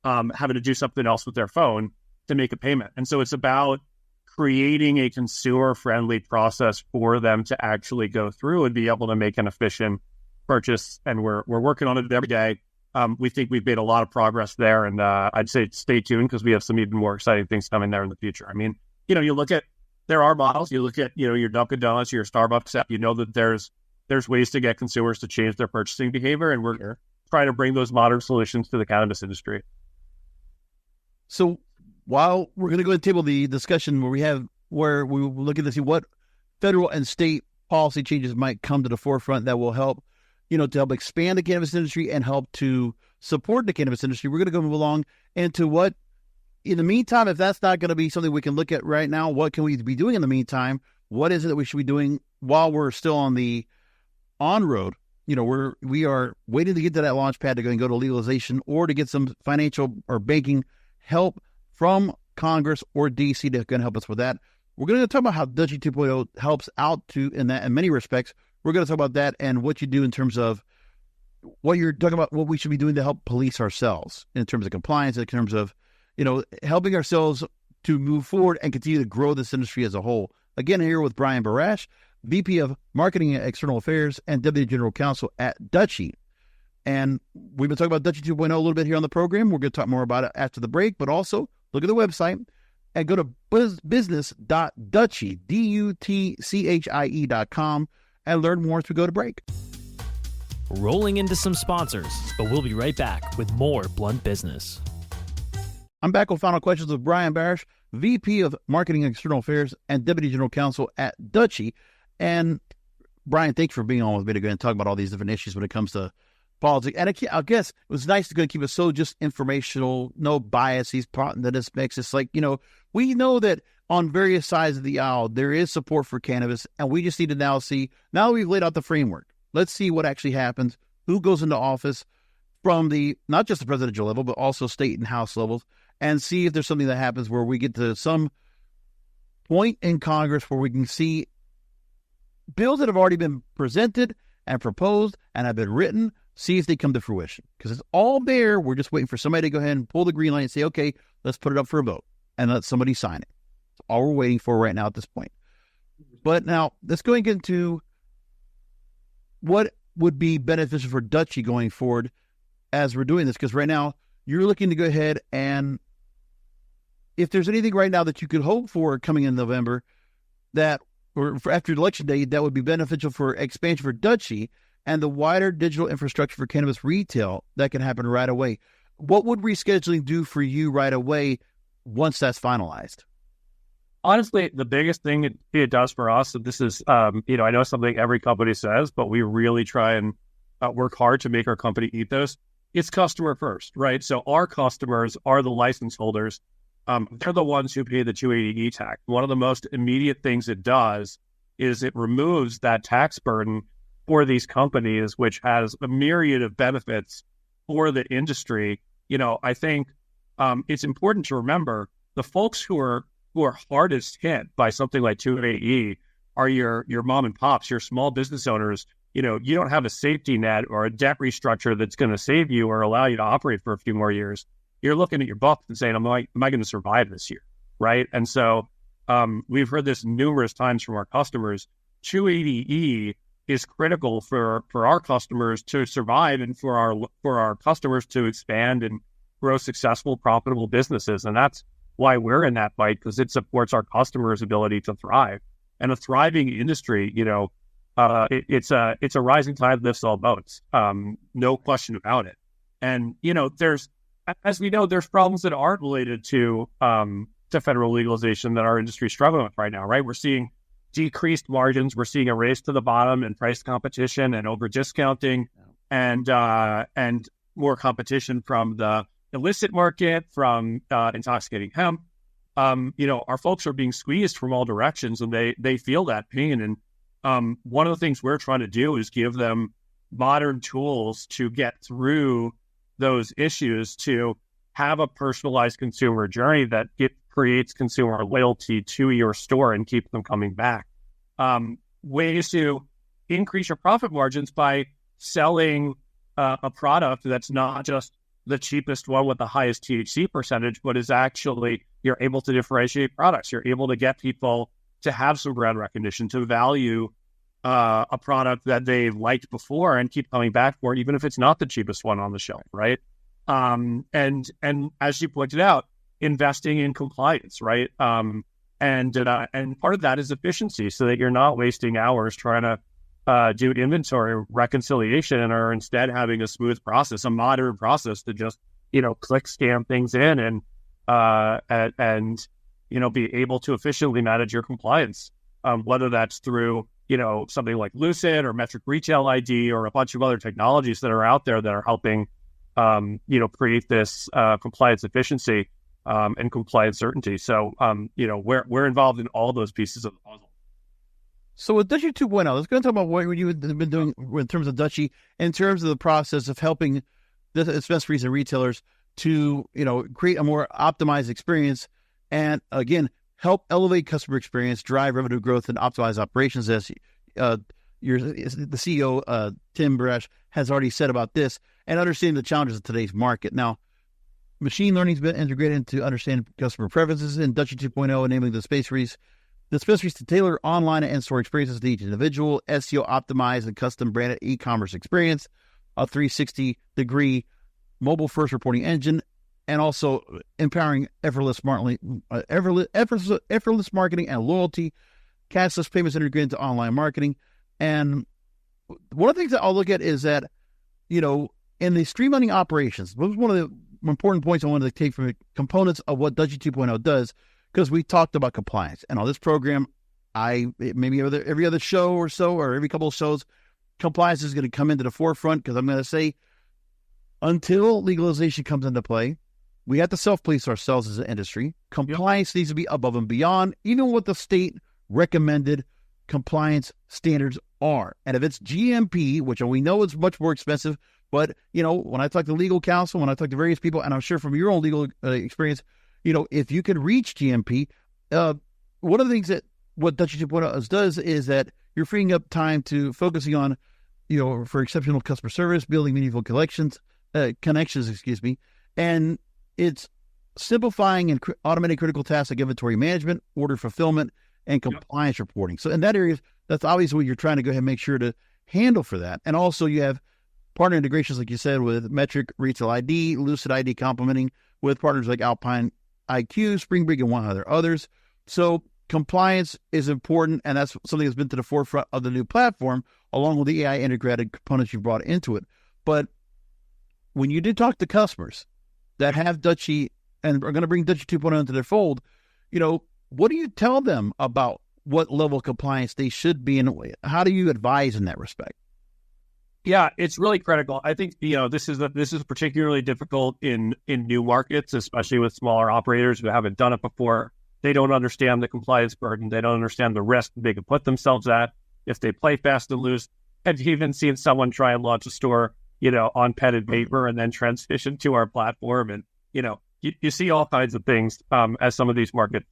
having to do something else with their phone to make a payment. And so it's about creating a consumer-friendly process for them to actually go through and be able to make an efficient purchase. And we're working on it every day. We think we've made a lot of progress there. And I'd say stay tuned because we have some even more exciting things coming there in the future. I mean, you look at, there are models. You look at, your Dunkin' Donuts, your Starbucks app, that there's ways to get consumers to change their purchasing behavior. And we're trying to bring those modern solutions to the cannabis industry. So while we're going to go and table the discussion where we will look at to see what federal and state policy changes might come to the forefront that will help, to help expand the cannabis industry and help to support the cannabis industry, we're going to go move along into what, in the meantime, if that's not going to be something we can look at right now, what can we be doing in the meantime? What is it that we should be doing while we're still on the on-road? We are waiting to get to that launch pad to go to legalization or to get some financial or banking help from Congress or DC that's going to help us with that. We're going to talk about how Dutchie 2.0 helps out in many respects. We're going to talk about that and what you do in terms of what you're talking about, what we should be doing to help police ourselves in terms of compliance, in terms of, helping ourselves to move forward and continue to grow this industry as a whole. Again, here with Bryan Barash, VP of Marketing and External Affairs and Deputy General Counsel at Dutchie. And we've been talking about Dutchie 2.0 a little bit here on the program. We're going to talk more about it after the break, but also look at the website and go to business.dutchie, DUTCHIE.com, and learn more as we go to break. Rolling into some sponsors, but we'll be right back with more Blunt Business. I'm back with Final Questions with Bryan Barash, VP of Marketing and External Affairs and Deputy General Counsel at Dutchie. And Bryan, thanks for being on with me to go and talk about all these different issues when it comes to politics. And I guess it was nice to go and keep it so just informational, no biases that this makes us like, we know that on various sides of the aisle, there is support for cannabis, and we just need to now see, now that we've laid out the framework, let's see what actually happens, who goes into office from not just the presidential level, but also state and House levels, and see if there's something that happens where we get to some point in Congress where we can see bills that have already been presented and proposed and have been written, see if they come to fruition. Because it's all there. We're just waiting for somebody to go ahead and pull the green light and say, okay, let's put it up for a vote and let somebody sign it. That's all we're waiting for right now at this point. But now let's go into what would be beneficial for Dutchie going forward as we're doing this. Because right now you're looking to go ahead and if there's anything right now that you could hope for coming in November or for after Election Day, that would be beneficial for expansion for Dutchie and the wider digital infrastructure for cannabis retail that can happen right away. What would rescheduling do for you right away once that's finalized? Honestly, the biggest thing it does for us, and this is, I know something every company says, but we really try and work hard to make our company ethos. It's customer first, right? So our customers are the license holders. They're the ones who pay the 280E tax. One of the most immediate things it does is it removes that tax burden for these companies, which has a myriad of benefits for the industry. I think it's important to remember the folks who are hardest hit by something like 280E are your mom and pops, your small business owners. You don't have a safety net or a debt restructure that's going to save you or allow you to operate for a few more years. You're looking at your books and saying, am I going to survive this year? Right. And so we've heard this numerous times from our customers. 280E is critical for our customers to survive and for our customers to expand and grow successful, profitable businesses. And that's why we're in that fight, because it supports our customers' ability to thrive. And a thriving industry, it's a rising tide lifts all boats. No question about it. And as we know, there's problems that aren't related to federal legalization that our industry is struggling with right now. Right, we're seeing decreased margins. We're seeing a race to the bottom and price competition and over discounting, and more competition from the illicit market, from intoxicating hemp. Our folks are being squeezed from all directions, and they feel that pain. And one of the things we're trying to do is give them modern tools to get through those issues, to have a personalized consumer journey that creates consumer loyalty to your store and keep them coming back. Ways to increase your profit margins by selling a product that's not just the cheapest one with the highest THC percentage, but is actually, you're able to differentiate products. You're able to get people to have some brand recognition, to value a product that they liked before and keep coming back for it, even if it's not the cheapest one on the shelf, right? And as you pointed out, investing in compliance, right? And part of that is efficiency, so that you're not wasting hours trying to do inventory reconciliation, and are instead having a smooth process, a modern process to just, click, scan things in and be able to efficiently manage your compliance, whether that's through, something like Lucid or Metric Retail ID or a bunch of other technologies that are out there that are helping, create this compliance efficiency and compliance certainty. So, we're involved in all those pieces of the puzzle. So with Dutchie 2.0, let's go and talk about what you've been doing in terms of Dutchie, in terms of the process of helping the dispensaries and retailers to, create a more optimized experience, and again, help elevate customer experience, drive revenue growth, and optimize operations. As the CEO, Tim Barash, has already said about this, and understanding the challenges of today's market. Now, machine learning has been integrated into understand customer preferences in Dutchie 2.0, enabling dispensaries to tailor online and store experiences to each individual, SEO optimized and custom branded e-commerce experience, a 360-degree mobile-first reporting engine, and also empowering effortless marketing and loyalty, cashless payments integrated into online marketing. And one of the things that I'll look at is that, in the streamlining operations, this was one of the important points I wanted to take from the components of what Dutchie 2.0 does, because we talked about compliance. And on this program, maybe every other show or so, or every couple of shows, compliance is going to come into the forefront, because I'm going to say, until legalization comes into play, we have to self-police ourselves as an industry. Compliance needs to be above and beyond, even what the state recommended compliance standards are. And if it's GMP, which we know is much more expensive, but, when I talk to legal counsel, when I talk to various people, and I'm sure from your own legal experience, if you can reach GMP, one of the things that what Dutchie 2.0 does is that you're freeing up time to focusing on, for exceptional customer service, building meaningful connections, and it's simplifying and automating critical tasks like inventory management, order fulfillment, and compliance reporting. So in that area, that's obviously what you're trying to go ahead and make sure to handle for that. And also you have partner integrations, like you said, with Metric Retail ID, Lucid ID, complementing with partners like Alpine IQ, Spring Break, and one others. So compliance is important, and that's something that's been to the forefront of the new platform, along with the AI integrated components you brought into it. But when you did talk to customers that have Dutchie and are going to bring Dutchie 2.0 into their fold, what do you tell them about what level of compliance they should be in? How do you advise in that respect? Yeah, it's really critical. I think, this is particularly difficult in new markets, especially with smaller operators who haven't done it before. They don't understand the compliance burden. They don't understand the risk they could put themselves at if they play fast and loose. I've even seen someone try and launch a store, on pen and paper, and then transition to our platform. And, you see all kinds of things as some of these markets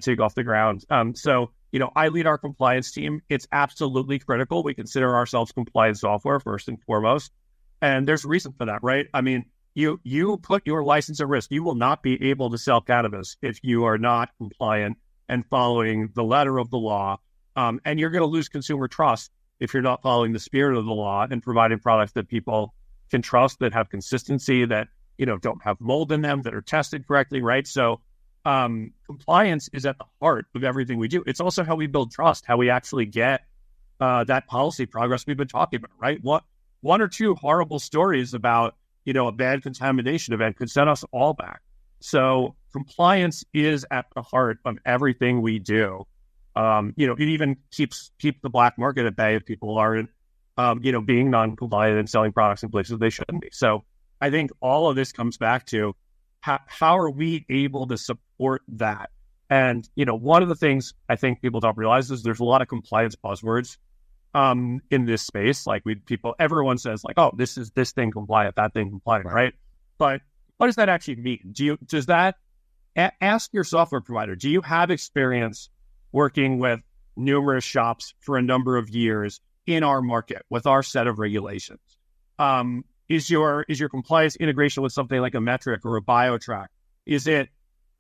take off the ground. So I lead our compliance team. It's absolutely critical. We consider ourselves compliance software first and foremost. And there's a reason for that, right? I mean, you put your license at risk. You will not be able to sell cannabis if you are not compliant and following the letter of the law. And you're going to lose consumer trust if you're not following the spirit of the law and providing products that people can trust, that have consistency, that, don't have mold in them, that are tested correctly, right? So compliance is at the heart of everything we do. It's also how we build trust, how we actually get that policy progress we've been talking about, right? One or two horrible stories about, a bad contamination event could set us all back. So compliance is at the heart of everything we do. It even keeps the black market at bay if people aren't, being non-compliant and selling products in places they shouldn't be. So I think all of this comes back to how are we able to support that? And, one of the things I think people don't realize is there's a lot of compliance buzzwords in this space. Like everyone says like, oh, this thing compliant, that thing compliant, right? But what does that actually mean? Ask your software provider, do you have experience working with numerous shops for a number of years in our market with our set of regulations? Is your compliance integration with something like a metric or a BioTrack? Is it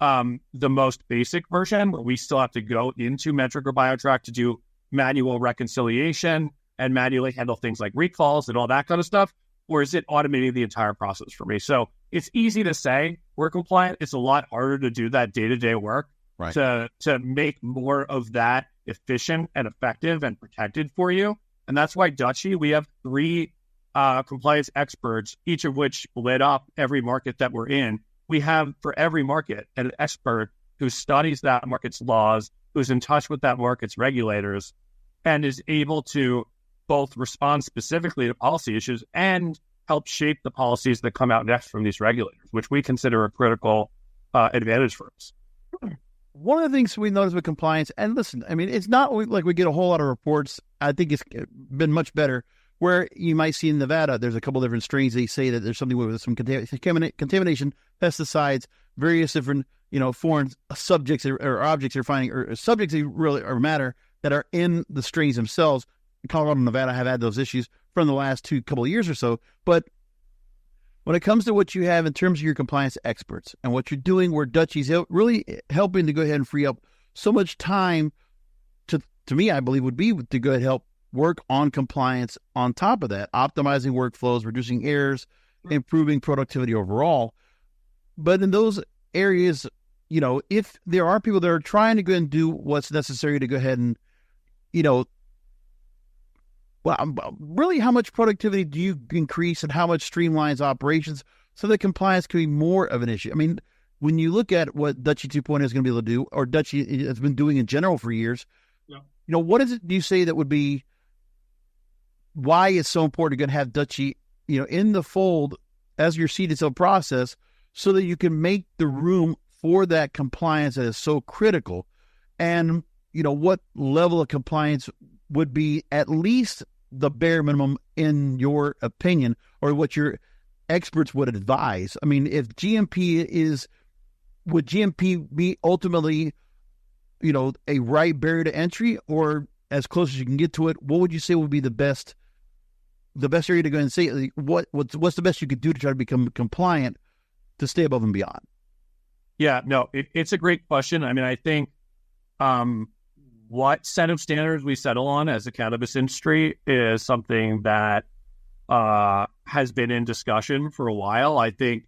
the most basic version where we still have to go into metric or BioTrack to do manual reconciliation and manually handle things like recalls and all that kind of stuff? Or is it automating the entire process for me? So it's easy to say we're compliant. It's a lot harder to do that day-to-day work, right, to make more of that efficient and effective and protected for you. And that's why Dutchie, we have 3 compliance experts, each of which lit up every market that we're in. We have for every market an expert who studies that market's laws, who's in touch with that market's regulators, and is able to both respond specifically to policy issues and help shape the policies that come out next from these regulators, which we consider a critical advantage for us. One of the things we notice with compliance, and listen, I mean, it's not like we get a whole lot of reports. I think it's been much better where you might see in Nevada, there's a couple different strains. They say that there's something with some contamination, pesticides, various different, foreign subjects or objects they're finding, or subjects that really or matter that are in the strains themselves. Colorado and Nevada have had those issues from the last couple of years or so. But when it comes to what you have in terms of your compliance experts and what you're doing, where Dutchie's really helping to go ahead and free up so much time to me, I believe would be to go ahead and help work on compliance on top of that, optimizing workflows, reducing errors, improving productivity overall. But in those areas, if there are people that are trying to go and do what's necessary to go ahead and, really how much productivity do you increase and how much streamlines operations so that compliance can be more of an issue? I mean, when you look at what Dutchie 2.0 is going to be able to do, or Dutchie has been doing in general for years, what is it do you say that would be why it's so important to have Dutchie, in the fold as your seeded cell process so that you can make the room for that compliance that is so critical? And, what level of compliance would be at least the bare minimum in your opinion, or what your experts would advise? I mean, if would GMP be ultimately, a right barrier to entry, or as close as you can get to it? What would you say would be the best area to go and say, what's the best you could do to try to become compliant to stay above and beyond? Yeah, no, it's a great question. I mean, I think, what set of standards we settle on as a cannabis industry is something that has been in discussion for a while. I think,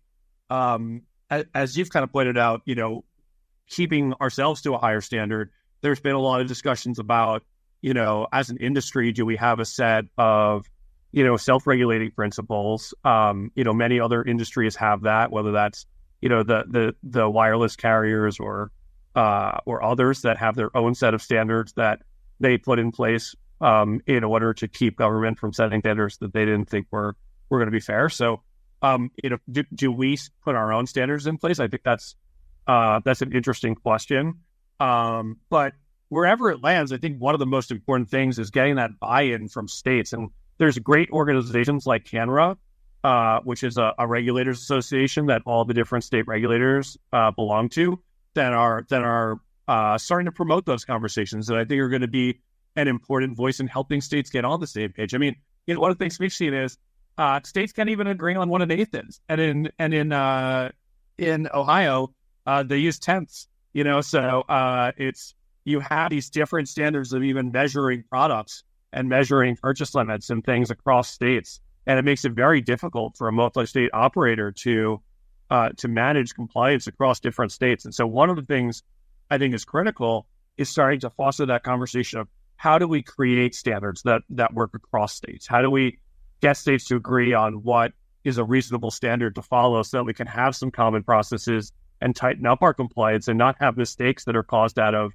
as you've kind of pointed out, keeping ourselves to a higher standard, there's been a lot of discussions about, as an industry, do we have a set of, self-regulating principles? Many other industries have that, whether that's, the wireless carriers or others that have their own set of standards that they put in place in order to keep government from setting standards that they didn't think were going to be fair. So, do we put our own standards in place? I think that's an interesting question. But wherever it lands, I think one of the most important things is getting that buy-in from states. And there's great organizations like CANRA, which is a regulators association that all the different state regulators belong to, that are starting to promote those conversations that I think are going to be an important voice in helping states get on the same page. I mean, one of the things we've seen is states can't even agree on what an eighth is, and in Ohio they use tenths. So you have these different standards of even measuring products and measuring purchase limits and things across states, and it makes it very difficult for a multi-state operator to manage compliance across different states. And so one of the things I think is critical is starting to foster that conversation of how do we create standards that work across states? How do we get states to agree on what is a reasonable standard to follow so that we can have some common processes and tighten up our compliance and not have mistakes that are caused out of,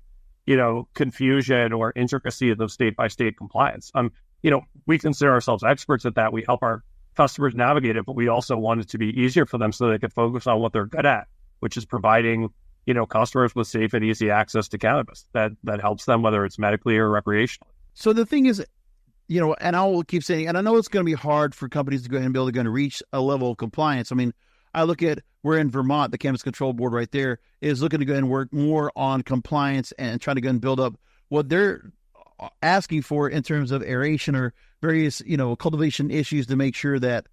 confusion or intricacies of state by state compliance. We consider ourselves experts at that. We help our customers navigate it, but we also want it to be easier for them so they can focus on what they're good at, which is providing, customers with safe and easy access to cannabis that helps them, whether it's medically or recreationally. So the thing is, and I will keep saying, and I know it's going to be hard for companies to go ahead and be able to reach a level of compliance. I mean, I look at, we're in Vermont, the Cannabis Control Board right there is looking to go ahead and work more on compliance and trying to go and build up what they're asking for in terms of aeration or various, cultivation issues to make sure that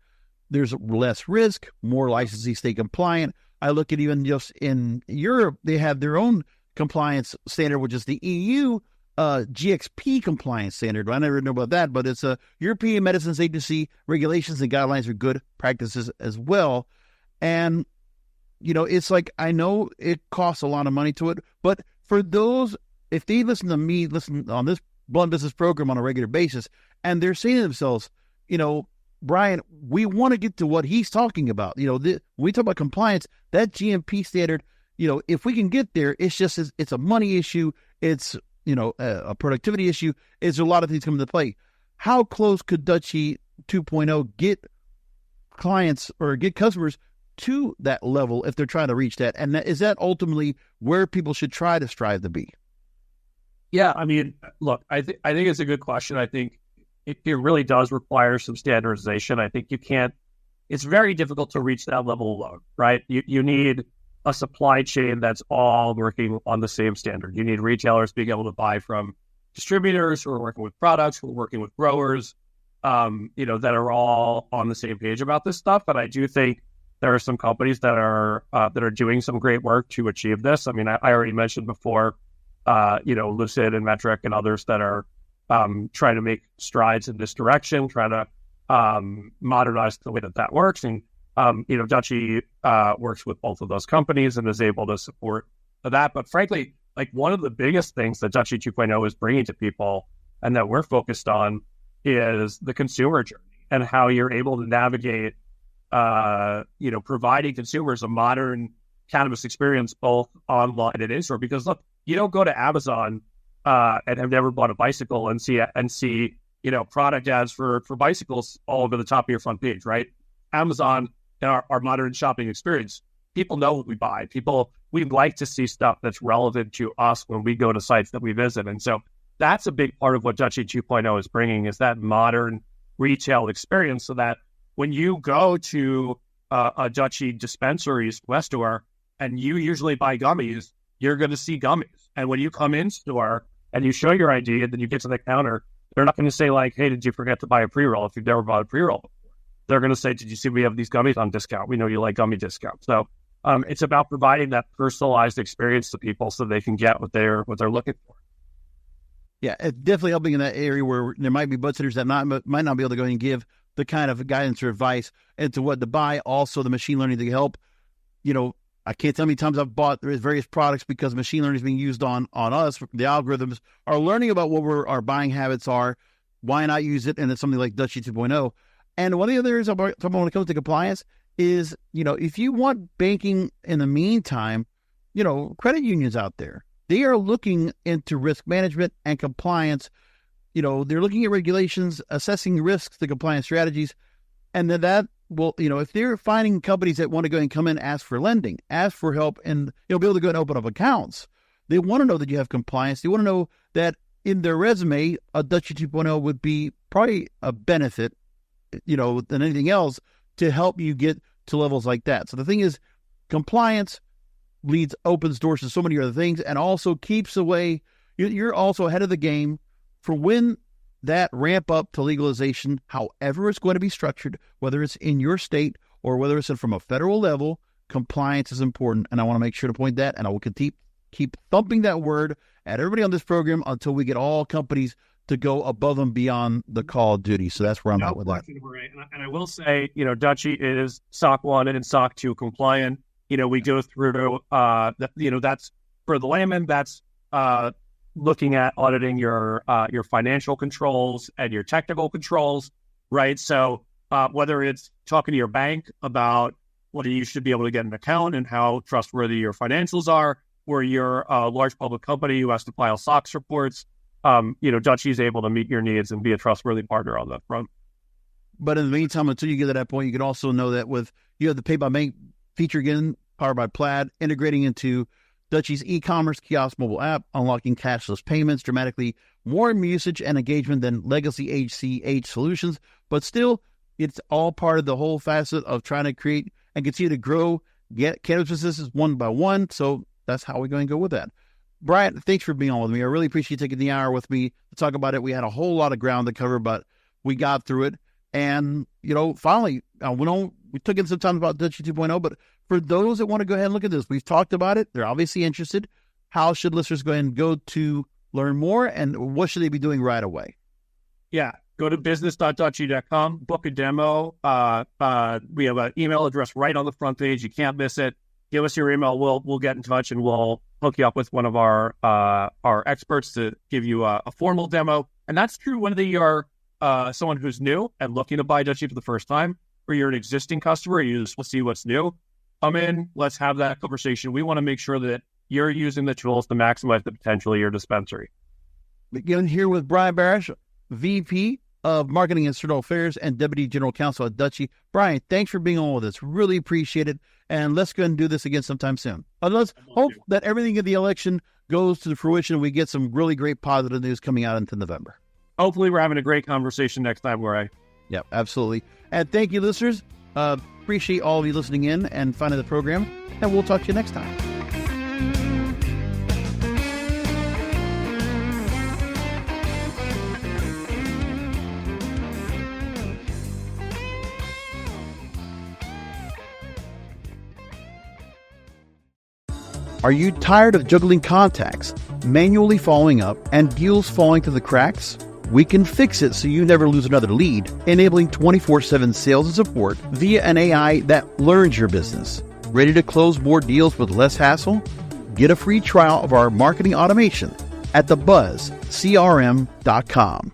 there's less risk, more licensees stay compliant. I look at even just in Europe, they have their own compliance standard, which is the EU GXP compliance standard. I never know about that, but it's a European Medicines Agency regulations and guidelines are good practices as well. And, it's like, I know it costs a lot of money to it, but for those, if they listen on this Blunt Business program on a regular basis, and they're saying to themselves, Bryan, we want to get to what he's talking about. When we talk about compliance, that GMP standard, if we can get there, it's a money issue. It's, a productivity issue. It's a lot of things come into play. How close could Dutchie 2.0 get clients or get customers to that level if they're trying to reach that? And is that ultimately where people should try to strive to be? Yeah, I mean, look, I think it's a good question. I think it really does require some standardization. I think it's very difficult to reach that level alone, right? You need a supply chain that's all working on the same standard. You need retailers being able to buy from distributors who are working with products, who are working with growers, that are all on the same page about this stuff. But I do think there are some companies that are doing some great work to achieve this. I mean, I already mentioned before, Lucid and Metric and others that are trying to make strides in this direction, trying to modernize the way that works. And, Dutchie works with both of those companies and is able to support that. But frankly, like one of the biggest things that Dutchie 2.0 is bringing to people and that we're focused on is the consumer journey and how you're able to navigate, providing consumers a modern cannabis experience both online and in store. Because look, you don't go to Amazon and have never bought a bicycle and see product ads for bicycles all over the top of your front page, right? Amazon, our modern shopping experience, people know what we buy. We'd like to see stuff that's relevant to us when we go to sites that we visit. And so that's a big part of what Dutchie 2.0 is bringing, is that modern retail experience, so that when you go to a Dutchie dispensary's West store and you usually buy gummies, you're going to see gummies. And when you come in store and you show your ID and then you get to the counter, they're not going to say like, hey, did you forget to buy a pre-roll if you've never bought a pre-roll before? They're going to say, did you see we have these gummies on discount? We know you like gummy discounts. So it's about providing that personalized experience to people so they can get what they're looking for. Yeah, it's definitely helping in that area where there might be budsitters that might not be able to go and give the kind of guidance or advice into what to buy. Also, the machine learning to help. I can't tell how many times I've bought various products because machine learning is being used on us. The algorithms are learning about what our buying habits are. Why not use it? And it's something like Dutchie 2.0. And one of the other areas when it comes to compliance is, if you want banking in the meantime, credit unions out there, they are looking into risk management and compliance. They're looking at regulations, assessing risks, the compliance strategies, and then that will, if they're finding companies that want to go and come in, ask for lending, ask for help, and be able to go and open up accounts, they want to know that you have compliance. They want to know that in their resume, a Dutchie 2.0 would be probably a benefit, than anything else to help you get to levels like that. So the thing is, compliance opens doors to so many other things, and also keeps away. You're also ahead of the game for when that ramp up to legalization, however it's going to be structured, whether it's in your state or whether it's from a federal level. Compliance is important, and I want to make sure to point that, and I will keep thumping that word at everybody on this program until we get all companies to go above and beyond the call of duty. So that's where I'm at with that. And I will say, Dutchie is SOC 1 and SOC 2 compliant. We go through, that's for the layman, that's looking at auditing your financial controls and your technical controls, right? So whether it's talking to your bank about whether you should be able to get an account and how trustworthy your financials are, or you're a large public company who has to file SOX reports, Dutchie is able to meet your needs and be a trustworthy partner on that front. But in the meantime, until you get to that point, you can also know that you have the Pay by Bank feature again, powered by Plaid, integrating into Dutchie's e-commerce kiosk mobile app, unlocking cashless payments, dramatically more usage and engagement than legacy ACH solutions. But still, it's all part of the whole facet of trying to create and continue to grow, get cannabis businesses one by one. So that's how we're going to go with that. Bryan, thanks for being on with me. I really appreciate you taking the hour with me to talk about it. We had a whole lot of ground to cover, but we got through it. And, finally, we took in some time about Dutchie 2.0, but for those that want to go ahead and look at this, we've talked about it. They're obviously interested. How should listeners go ahead and go to learn more, and what should they be doing right away? Yeah, go to business.dutchie.com, book a demo. We have an email address right on the front page. You can't miss it. Give us your email. We'll get in touch, and we'll hook you up with one of our experts to give you a formal demo. And that's true whether you're someone who's new and looking to buy Dutchie for the first time, or you're an existing customer, you just want to see what's new. Come in, let's have that conversation. We want to make sure that you're using the tools to maximize the potential of your dispensary. Begin here with Bryan Barash, VP of Marketing and External Affairs and Deputy General Counsel at Dutchie. Bryan, thanks for being on with us. Really appreciate it. And let's go ahead and do this again sometime soon. And let's hope that everything in the election goes to fruition and we get some really great positive news coming out into November. Hopefully we're having a great conversation next time, Jorge. Yeah, absolutely. And thank you, listeners. Appreciate all of you listening in and finding the program. And we'll talk to you next time. Are you tired of juggling contacts, manually following up, and deals falling through the cracks? We can fix it so you never lose another lead, enabling 24/7 sales and support via an AI that learns your business. Ready to close more deals with less hassle? Get a free trial of our marketing automation at thebuzzcrm.com.